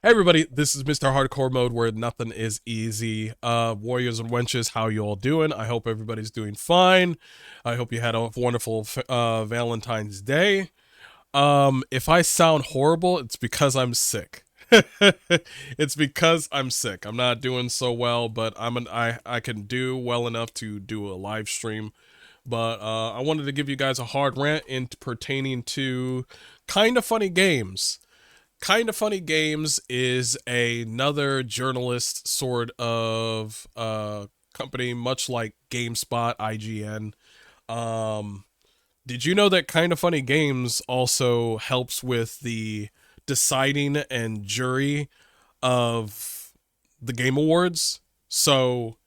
Hey everybody, this is Mr. Hardcore Mode where nothing is easy. Warriors and wenches, how you all doing? I hope everybody's doing fine. I hope you had a wonderful Valentine's Day. If I sound horrible, it's because I'm sick. It's because I'm sick. I'm not doing so well, but I can do well enough to do a live stream. But I wanted to give you guys a hard rant in pertaining to kind of funny games. Kind of Funny Games is another journalist sort of company, much like GameSpot, IGN. Um, did you know that Kind of Funny Games also helps with the deciding and jury of the Game Awards? So,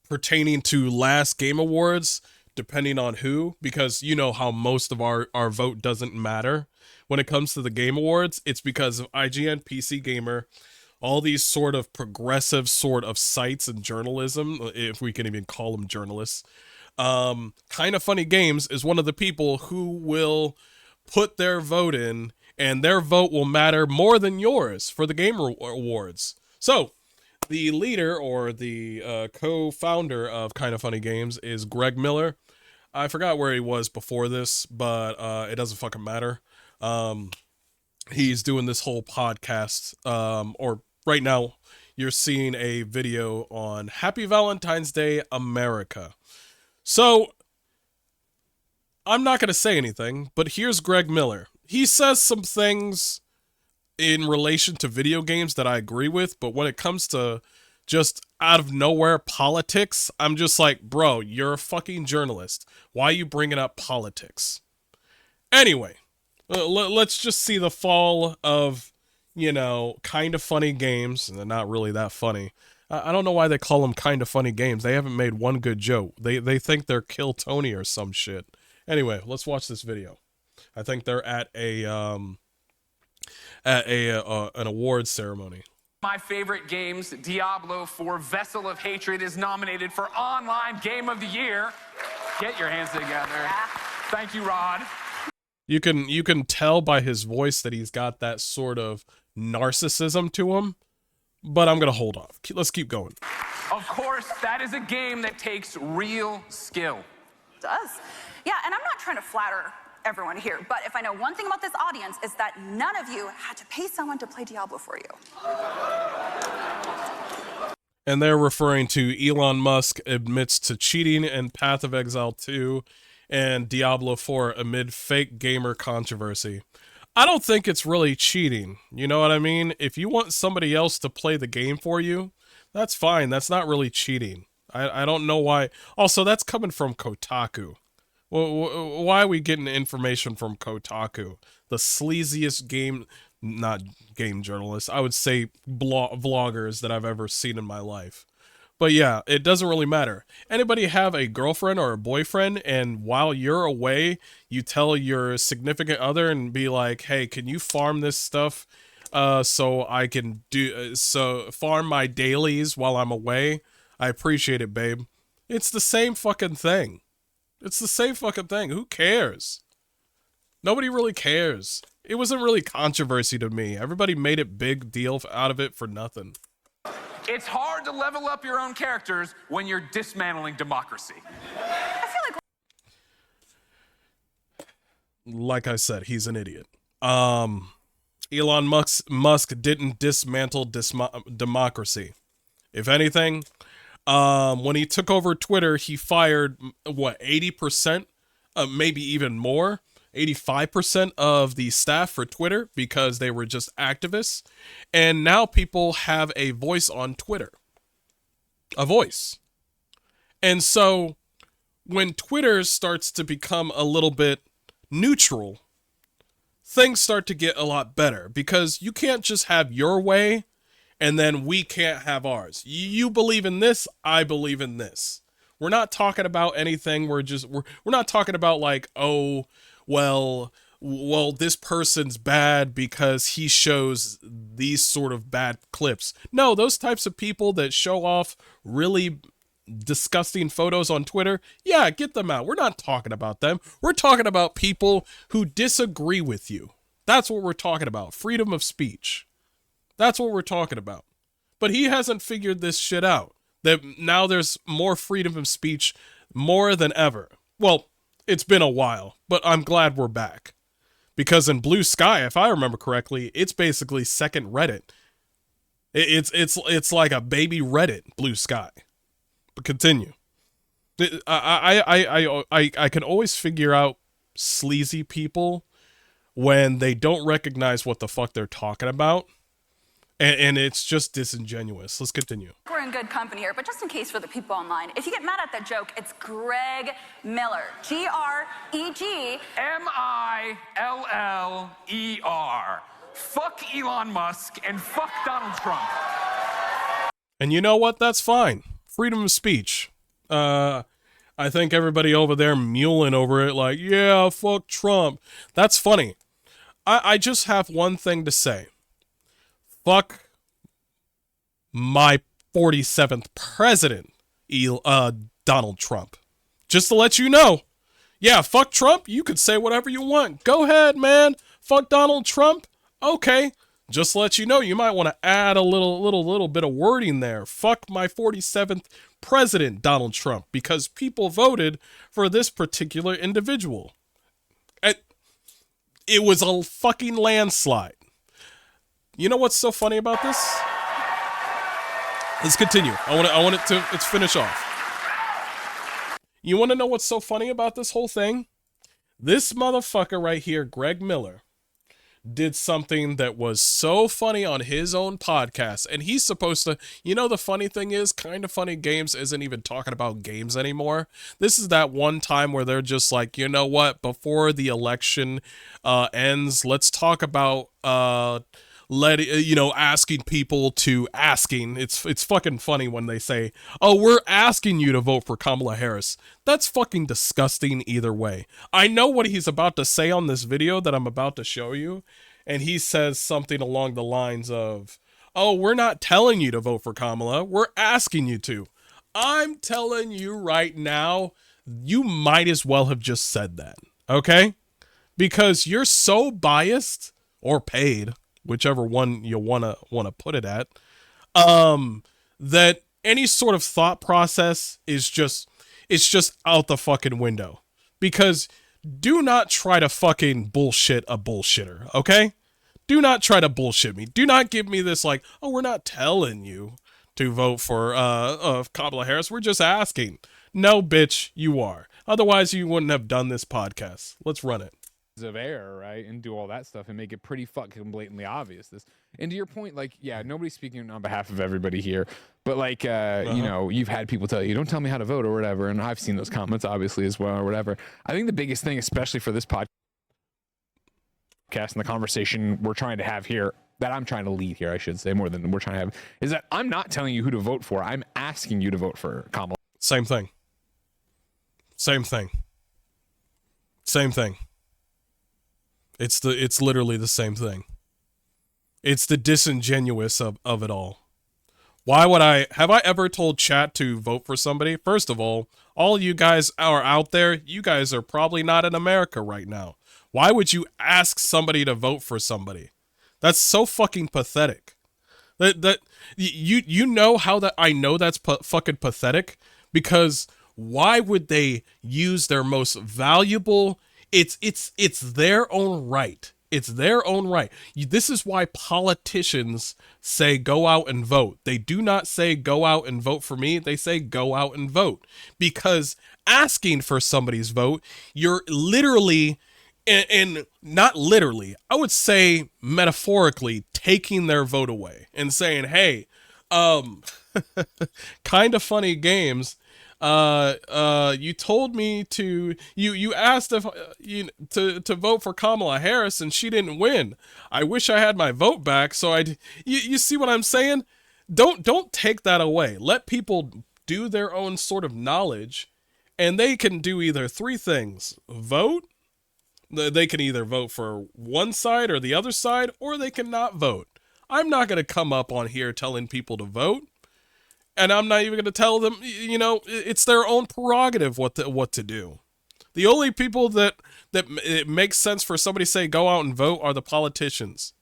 pertaining to last Game Awards, depending on who, because you know how most of our vote doesn't matter when it comes to the Game Awards. It's because of IGN, PC Gamer, all these sort of progressive sort of sites and journalism, if we can even call them journalists. Kind of Funny Games is one of the people who will put their vote in, and their vote will matter more than yours for the Game Awards. So, the leader or the co-founder of Kind of Funny Games is Greg Miller. I forgot where he was before this, but it doesn't fucking matter. Um, he's doing this whole podcast, or right now you're seeing a video on Happy Valentine's Day, America. So I'm not going to say anything, but here's Greg Miller. He says some things in relation to video games that I agree with, but when it comes to just out of nowhere politics, I'm just like, bro, you're a fucking journalist. Why are you bringing up politics? Anyway, let's just see the fall of, Kind of Funny Games. And they're not really that funny. I don't know why they call them Kind of Funny Games. They haven't made one good joke. They think they're Kill Tony or some shit. Anyway, let's watch this video. I think they're at a an awards ceremony. My favorite games, Diablo 4 Vessel of Hatred is nominated for Online Game of the Year. Get your hands together. Thank you, Rod. You can tell by his voice that he's got that sort of narcissism to him, but I'm gonna hold off. Let's keep going. Of course, that is a game that takes real skill. It does. Yeah, and I'm not trying to flatter everyone here, but if I know one thing about this audience, is that none of you had to pay someone to play Diablo for you. And they're referring to Elon Musk admits to cheating in Path of Exile 2 and Diablo 4 amid fake gamer controversy. I don't think it's really cheating. You know what I mean? If you want somebody else to play the game for you, that's fine. That's not really cheating. I don't know why. Also, that's coming from Kotaku. Well, why are we getting information from Kotaku? The sleaziest not game journalists, I would say vloggers that I've ever seen in my life. But yeah, it doesn't really matter. Anybody have a girlfriend or a boyfriend, and while you're away, you tell your significant other and be like, hey, can you farm this stuff so I can farm my dailies while I'm away? I appreciate it, babe. It's the same fucking thing. It's the same fucking thing. Who cares? Nobody really cares. It wasn't really controversy to me. Everybody made a big deal out of it for nothing. It's hard to level up your own characters when you're dismantling democracy. I feel like I said, he's an idiot. Elon Musk didn't dismantle democracy. If anything, when he took over Twitter, he fired, 80%, maybe even more, 85% of the staff for Twitter because they were just activists. And now people have a voice on Twitter. A voice. And so when Twitter starts to become a little bit neutral, things start to get a lot better because you can't just have your way and then we can't have ours. You believe in this, I believe in this. We're not talking about anything. We're not talking about like, oh, well, this person's bad because he shows these sort of bad clips. No, those types of people that show off really disgusting photos on Twitter, yeah, get them out. We're not talking about them. We're talking about people who disagree with you. That's what we're talking about. Freedom of speech. That's what we're talking about. But he hasn't figured this shit out. That now there's more freedom of speech more than ever. Well, it's been a while, but I'm glad we're back. Because in Blue Sky, if I remember correctly, it's basically second Reddit. It's like a baby Reddit, Blue Sky. But continue. I can always figure out sleazy people when they don't recognize what the fuck they're talking about. And it's just disingenuous. Let's continue. We're in good company here, but just in case for the people online, if you get mad at that joke, it's Greg Miller. Greg Miller. Fuck Elon Musk and fuck Donald Trump. And you know what? That's fine. Freedom of speech. I think everybody over there mewling over it like, yeah, fuck Trump. That's funny. I just have one thing to say. Fuck my 47th president, Donald Trump. Just to let you know. Yeah, fuck Trump. You could say whatever you want. Go ahead, man. Fuck Donald Trump. Okay. Just to let you know, you might want to add a little bit of wording there. Fuck my 47th president, Donald Trump, because people voted for this particular individual. It was a fucking landslide. You know what's so funny about this? Let's continue. I want it to finish off. You want to know what's so funny about this whole thing? This motherfucker right here, Greg Miller, did something that was so funny on his own podcast. And he's supposed to, you know, the funny thing is, Kind of Funny Games isn't even talking about games anymore. This is that one time where they're just like, you know what, before the election ends, let's talk about asking people to it's fucking funny when they say, oh, we're asking you to vote for Kamala Harris. That's fucking disgusting either way. I know what he's about to say on this video that I'm about to show you, and he says something along the lines of, oh, we're not telling you to vote for Kamala, we're asking you to. I'm telling you right now, you might as well have just said that, okay? Because you're so biased, or paid, whichever one you wanna put it at, that any sort of thought process is just out the fucking window. Because do not try to fucking bullshit a bullshitter, okay? Do not try to bullshit me. Do not give me this like, oh, we're not telling you to vote for Kamala Harris. We're just asking. No, bitch, you are. Otherwise, you wouldn't have done this podcast. Let's run it. Of error, right, and do all that stuff and make it pretty fucking blatantly obvious. This, and to your point, like, yeah, nobody's speaking on behalf of everybody here, but like, you know, you've had people tell you, don't tell me how to vote or whatever, and I've seen those comments obviously as well or whatever. I think the biggest thing, especially for this podcast and the conversation we're trying to have here, that I'm trying to lead here, I should say, more than we're trying to have, is that I'm not telling you who to vote for. I'm asking you to vote for Kamala. Same thing. Same thing. Same thing. It's literally the same thing. It's the disingenuous of it all. Why would have I ever told chat to vote for somebody? First of all you guys are out there, you guys are probably not in America right now. Why would you ask somebody to vote for somebody? That's so fucking pathetic. That you know how that I know that's fucking pathetic, because why would they use their most valuable? It's their own right. It's their own right. This is why politicians say go out and vote. They do not say go out and vote for me. They say go out and vote. Because asking for somebody's vote, you're literally, and not literally, I would say metaphorically, taking their vote away and saying, hey, Kind of Funny Games, you told me you asked if to vote for Kamala Harris and she didn't win. I wish I had my vote back, so you see what I'm saying? Don't take that away. Let people do their own sort of knowledge, and they can do either three things. Vote. They can either vote for one side or the other side, or they can not vote. I'm not going to come up on here telling people to vote. And I'm not even going to tell them, you know, it's their own prerogative what to do. The only people that it makes sense for somebody to say go out and vote are the politicians.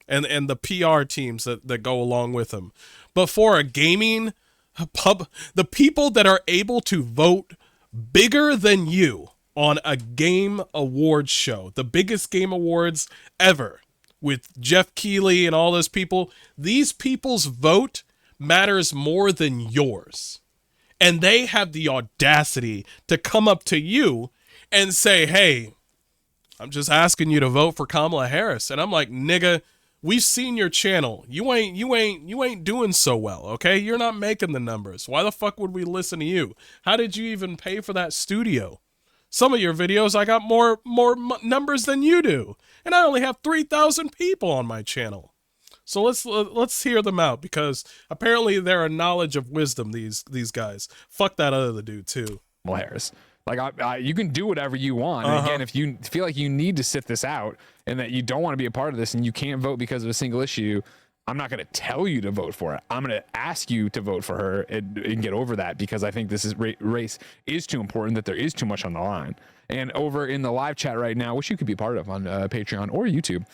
and the PR teams that go along with him. But for a gaming pub, the people that are able to vote bigger than you on a game awards show, the biggest game awards ever, with Jeff Keighley and all those people, these people's vote matters more than yours. And they have the audacity to come up to you and say, hey, I'm just asking you to vote for Kamala Harris. And I'm like, nigga, we've seen your channel. You ain't doing so well, okay? You're not making the numbers. Why the fuck would we listen to you? How did you even pay for that studio? Some of your videos, I got more numbers than you do. And I only have 3,000 people on my channel. So let's hear them out, because apparently they're a knowledge of wisdom, these guys. Fuck that other dude too. Kamala Harris. Like, you can do whatever you want. And again, if you feel like you need to sit this out and that you don't want to be a part of this and you can't vote because of a single issue, I'm not going to tell you to vote for it. I'm going to ask you to vote for her and get over that, because I think this is race is too important, that there is too much on the line. And over in the live chat right now, which you could be part of on Patreon or YouTube,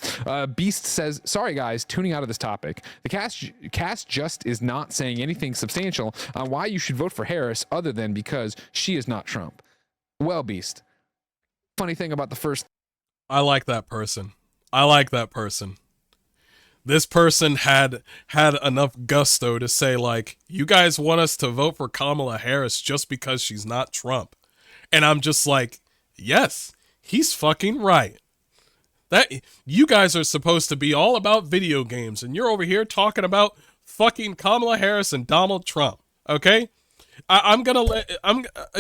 Beast says, sorry guys, tuning out of this topic. The cast just is not saying anything substantial on why you should vote for Harris other than because she is not Trump. Well, Beast, funny thing about the first... I like that person. This person had enough gusto to say, like, you guys want us to vote for Kamala Harris just because she's not Trump. And I'm just like, yes, he's fucking right. That you guys are supposed to be all about video games, and you're over here talking about fucking Kamala Harris and Donald Trump, okay?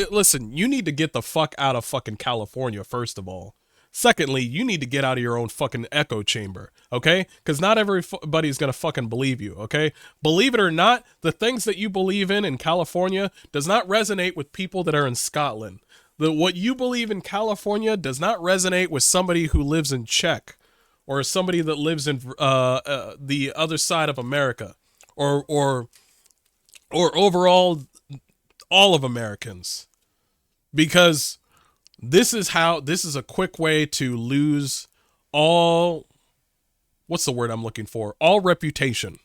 Listen, you need to get the fuck out of fucking California, first of all. Secondly, you need to get out of your own fucking echo chamber, okay? Because not everybody's going to fucking believe you, okay? Believe it or not, the things that you believe in California does not resonate with people that are in Scotland. What you believe in California does not resonate with somebody who lives in Czech, or somebody that lives in the other side of America, or overall all of Americans, because this is a quick way to lose all, what's the word I'm looking for? All reputation.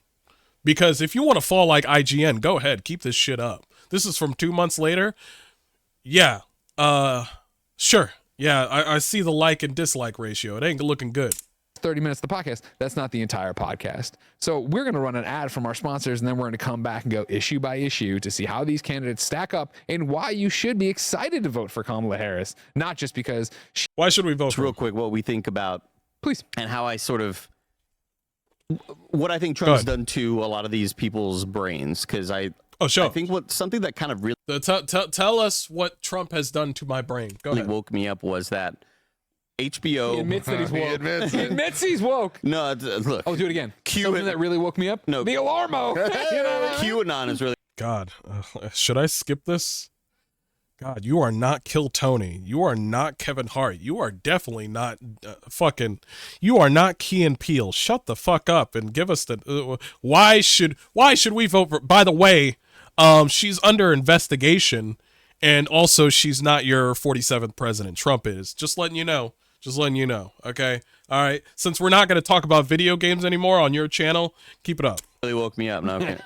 Because if you want to fall like IGN, go ahead, keep this shit up. This is from 2 months later. Yeah, sure. Yeah, I see the like and dislike ratio. It ain't looking good. 30 minutes of the podcast. That's not the entire podcast. So we're going to run an ad from our sponsors, and then we're going to come back and go issue by issue to see how these candidates stack up and why you should be excited to vote for Kamala Harris, not just because why should we vote just for real him? quick what we think about, please, and how I sort of what I think Trump's done to a lot of these people's brains, because I think something that kind of really tell us what Trump has done to my brain. Go ahead. woke me up was that HBO... He admits that he's woke. He admits he's woke. No, look. Oh, do it again. Something that really woke me up? No. The Alarmo. QAnon is really... God, should I skip this? God, you are not Kill Tony. You are not Kevin Hart. You are definitely not you are not Key and Peele. Shut the fuck up and give us the... why should we vote for... By the way, she's under investigation, and also she's not your 47th president. Trump is. Just letting you know. Okay? All right? Since we're not going to talk about video games anymore on your channel, keep it up. Really woke me up. No, okay.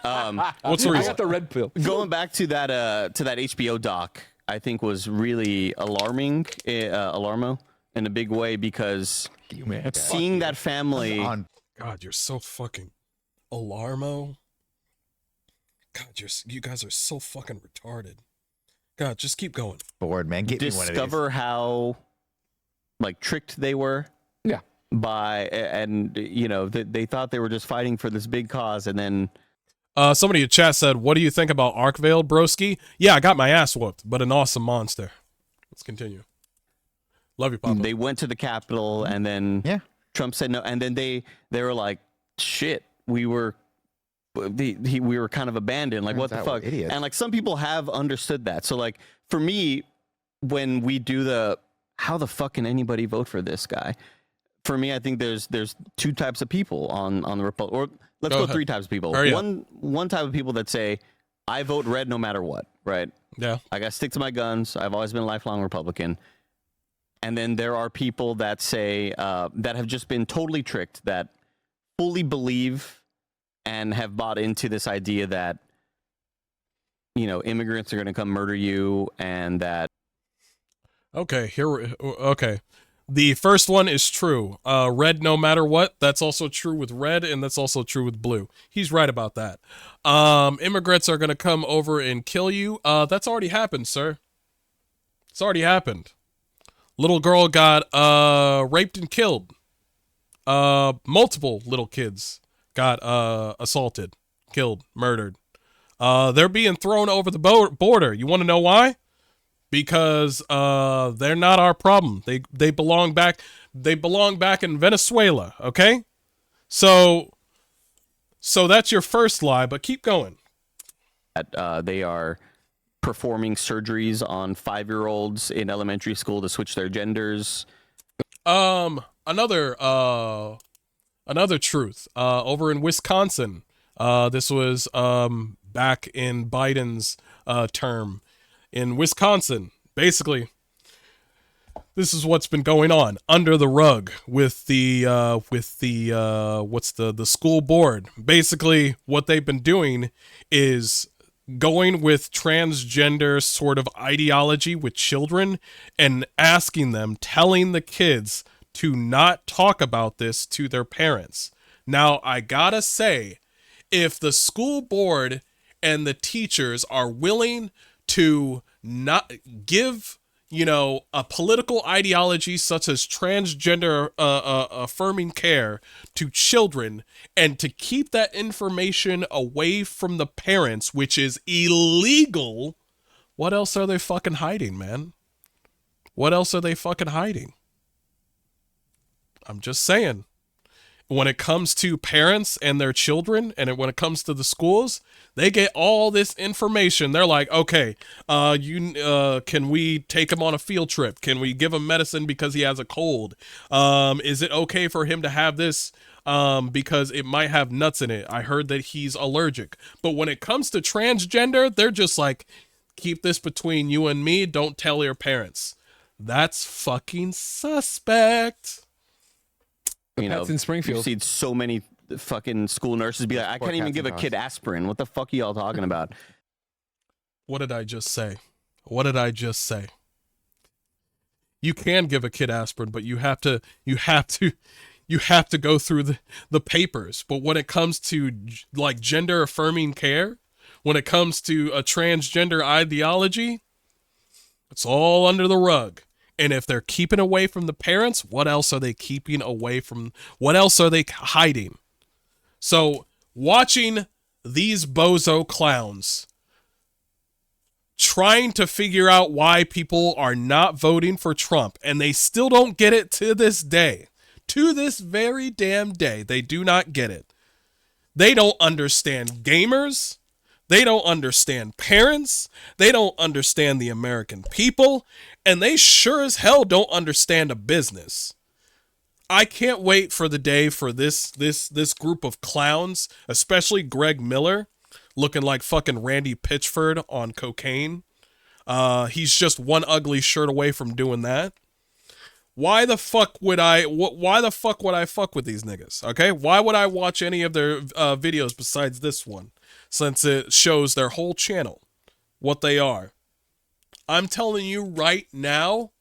What's the reason? I got the red pill. Going back to that HBO doc, I think was really alarming, alarmo in a big way, because seeing that family... God, you're so fucking alarmo. God, you guys are so fucking retarded. God, just keep going. Bored, man. Get me one of these. Discover how tricked they were. Yeah. And they thought they were just fighting for this big cause, and then somebody in chat said, what do you think about Arkvale, broski? Yeah, I got my ass whooped, but an awesome monster. Let's continue. Love you, Papa. They went to the Capitol, and then Trump said no, and then they were like, shit, we were kind of abandoned. Like, what the fuck? Idiots. And some people have understood that. So for me, when we do how the fuck can anybody vote for this guy? For me, I think there's two types of people on the Republic, or let's go three types of people. One type of people that say, I vote red no matter what, right? Yeah. I gotta stick to my guns. I've always been a lifelong Republican. And then there are people that say, that have just been totally tricked, that fully believe and have bought into this idea that, you know, immigrants are going to come murder you and that. Okay, okay. The first one is true. Red no matter what. That's also true with red, and that's also true with blue. He's right about that. Immigrants are gonna come over and kill you. That's already happened, sir. It's already happened. Little girl got raped and killed. Multiple little kids got assaulted, killed, murdered. They're being thrown over the border. You want to know why? Because they're not our problem. They belong back. They belong back in Venezuela. Okay, so that's your first lie. But keep going. They are performing surgeries on 5-year-olds in elementary school to switch their genders. Another truth. Over in Wisconsin, this was back in Biden's term. In Wisconsin, basically, this is what's been going on under the rug with the school board. Basically, what they've been doing is going with transgender sort of ideology with children and asking them, telling the kids to not talk about this to their parents. Now, I gotta say, if the school board and the teachers are willing to not give, you know, a political ideology such as transgender affirming care to children and to keep that information away from the parents, which is illegal, what else are they fucking hiding, man? What else are they fucking hiding? I'm just saying. When it comes to parents and their children, and when it comes to the schools, they get all this information. They're like, okay, can we take him on a field trip? Can we give him medicine because he has a cold? Is it okay for him to have this because it might have nuts in it? I heard that he's allergic. But when it comes to transgender, they're just like, keep this between you and me. Don't tell your parents. That's fucking suspect. You know, in Springfield. You've seen so many fucking school nurses be like, I can't even give a kid aspirin. What the fuck are y'all talking about? What did I just say? What did I just say? You can give a kid aspirin, but you have to go through the papers. But when it comes to like gender affirming care, when it comes to a transgender ideology, it's all under the rug. And if they're keeping away from the parents, what else are they keeping away from? What else are they hiding? So watching these bozo clowns trying to figure out why people are not voting for Trump, and they still don't get it to this day. To this very damn day, they do not get it. They don't understand gamers. They don't understand parents. They don't understand the American people. And they sure as hell don't understand a business. I can't wait for the day for this group of clowns, especially Greg Miller, looking like fucking Randy Pitchford on cocaine. He's just one ugly shirt away from doing that. Why the fuck would I fuck with these niggas? Okay? Why would I watch any of their videos besides this one? Since it shows their whole channel, what they are. I'm telling you right now,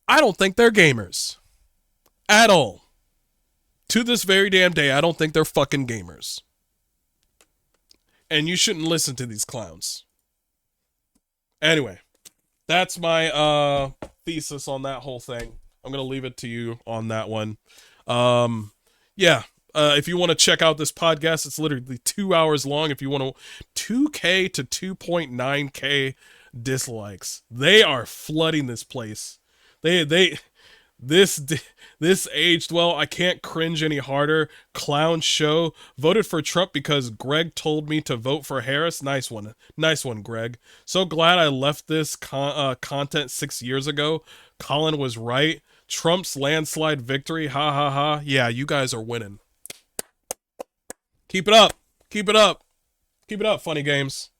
I don't think they're gamers. At all. To this very damn day, I don't think they're fucking gamers. And you shouldn't listen to these clowns. Anyway, that's my thesis on that whole thing. I'm going to leave it to you on that one. Yeah. If you want to check out this podcast, it's literally 2 hours long. If you want to 2K to 2.9K dislikes, they are flooding this place. This aged well. I can't cringe any harder. Clown show. Voted for Trump because Greg told me to vote for Harris. Nice one, Greg. So glad I left this content 6 years ago. Colin was right. Trump's landslide victory. Ha ha ha. Yeah, you guys are winning. Keep it up. Keep it up. Keep it up, funny games.